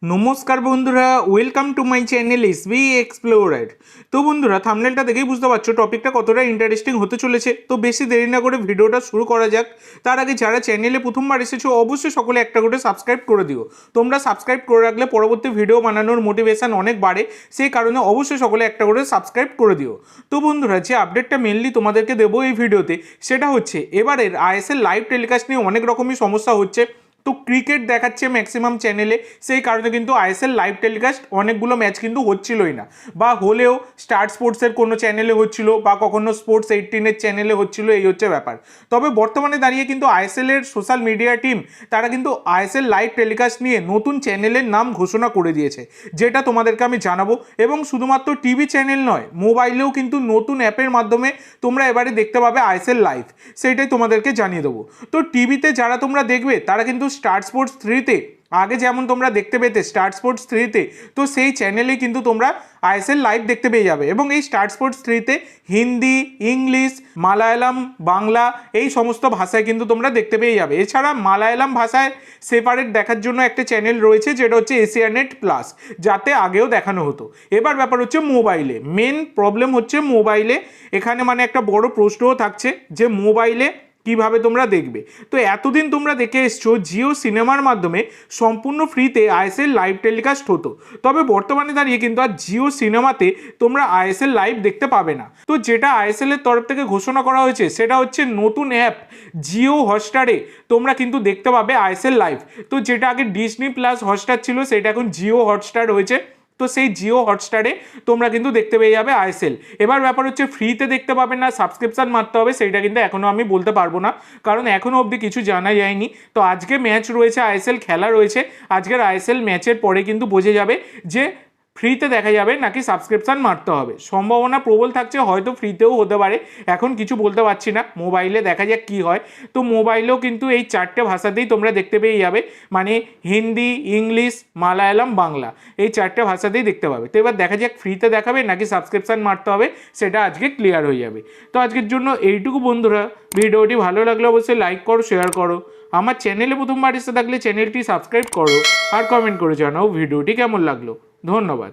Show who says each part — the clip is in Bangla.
Speaker 1: নমস্কার বন্ধুরা, welcome to my channel SB explorer. তো বন্ধুরা, থাম্বনেলটা দেখেই বুঝতে পারছো টপিকটা কতটা ইন্টারেস্টিং হতে চলেছে। তো বেশি দেরি না করে ভিডিওটা শুরু করা যাক। তার আগে যারা চ্যানেলে প্রথমবার এসেছো অবশ্যই সকলে একটা করে সাবস্ক্রাইব করে দিও। তোমরা সাবস্ক্রাইব করে রাখলে পরবর্তী ভিডিও বানানোর মোটিভেশন অনেক বাড়ে, সেই কারণে অবশ্যই সকলে একটা করে সাবস্ক্রাইব করে দিও। তো বন্ধুরা, যে আপডেটটা মেনলি তোমাদেরকে দেবো এই ভিডিওতে, সেটা হচ্ছে এবারের আইএসএল লাইভ টেলিকাস্ট নিয়ে অনেক রকমই সমস্যা হচ্ছে। তো ক্রিকেট দেখাচ্ছে ম্যাক্সিমাম চ্যানেলে, সেই কারণে কিন্তু আইএসএল লাইভ টেলিকাস্ট অনেকগুলো ম্যাচ কিন্তু হচ্ছিলই না, বা হলেও স্টার স্পোর্টসের কোনো চ্যানেলে হচ্ছিল বা কখনো স্পোর্টস 18-এর চ্যানেলে হচ্ছিল, এই হচ্ছে ব্যাপার। তবে বর্তমানে দাঁড়িয়ে কিন্তু আইএসএলের সোশ্যাল মিডিয়া টিম তারা কিন্তু আইএসএল লাইভ টেলিকাস্ট নিয়ে নতুন চ্যানেলের নাম ঘোষণা করে দিয়েছে, যেটা তোমাদেরকে আমি জানাবো। এবং শুধুমাত্র টিভি চ্যানেল নয়, মোবাইলেও কিন্তু নতুন অ্যাপের মাধ্যমে তোমরা এবারে দেখতে পাবে আইএসএল লাইভ, সেইটাই তোমাদেরকে জানিয়ে দেবো। তো টিভিতে যারা তোমরা দেখবে তারা কিন্তু স্টার স্পোর্টস 3-তে আগে যেমন তোমরা দেখতে পেতে স্টার স্পোর্টস 3-তে, তো সেই চ্যানেলেই কিন্তু তোমরা আইএসএল লাইভ দেখতে পেয়ে যাবে। এবং এই স্টার স্পোর্টস 3-তে হিন্দি, ইংলিশ, মালায়ালাম, বাংলা এই সমস্ত ভাষায় কিন্তু তোমরা দেখতে পেয়ে যাবে। এছাড়া মালায়ালাম ভাষায় সেপারেট দেখার জন্য একটা চ্যানেল রয়েছে, যেটা হচ্ছে এশিয়ানেট প্লাস, যাতে আগেও দেখানো হতো। এবার ব্যাপার হচ্ছে মোবাইলে, মেন প্রবলেম হচ্ছে মোবাইলে। এখানে মানে একটা বড় প্রশ্নও থাকছে যে মোবাইলে কিভাবে তোমরা দেখবে। তো এতদিন তোমরা দেখে এসছো জিও সিনেমার মাধ্যমে সম্পূর্ণ ফ্রিতে আইএসএল লাইভ টেলিকাস্ট হতো, তবে বর্তমানে দাঁড়িয়ে কিন্তু আর জিও সিনেমাতে তোমরা আইএসএল লাইভ দেখতে পাবে না। তো যেটা আইএসএল এর তরফ থেকে ঘোষণা করা হয়েছে সেটা হচ্ছে নতুন অ্যাপ জিও হটস্টারে তোমরা কিন্তু দেখতে পাবে আইএসএল লাইভ। তো যেটা আগে ডিজনি প্লাস হটস্টার ছিল, সেটা এখন জিও হটস্টার হয়েছে। তো সেই জিও হটস্টারে তোমরা কিন্তু দেখতে পেয়ে যাবে আইএসএল। এবার ব্যাপার হচ্ছে ফ্রিতে দেখতে পাবে না সাবস্ক্রিপশন মারতে হবে, সেইটা কিন্তু এখনও আমি বলতে পারবো না, কারণ এখনও অবধি কিছু জানা যায়নি। তো আজকে ম্যাচ রয়েছে, আইএসএল খেলা রয়েছে, আজকের আইএসএল ম্যাচের পরে কিন্তু বোঝা যাবে যে ফ্রিতে দেখা যাবে নাকি সাবস্ক্রিপশন মারতে হবে। সম্ভাবনা প্রবল থাকছে হয়তো ফ্রিতেও হতে পারে, এখন কিছু বলতে পারছি না, মোবাইলে দেখা যাক কী হয়। তো মোবাইলেও কিন্তু এই 4টে ভাষাতেই তোমরা দেখতে পেয়ে যাবে, মানে হিন্দি, ইংলিশ, মালায়ালাম, বাংলা, এই 4টে ভাষাতেই দেখতে পাবে। তো এবার দেখা যাক ফ্রিতে দেখাবে নাকি সাবস্ক্রিপশন মারতে হবে, সেটা আজকে ক্লিয়ার হয়ে যাবে। তো আজকের জন্য এইটুকু বন্ধুরা, ভিডিওটি ভালো লাগলে অবশ্যই লাইক করো, শেয়ার করো, আমার চ্যানেলে প্রথমবার এসে থাকলে চ্যানেলটি সাবস্ক্রাইব করো, আর কমেন্ট করে জানাও ভিডিওটি কেমন লাগলো। ধন্যবাদ।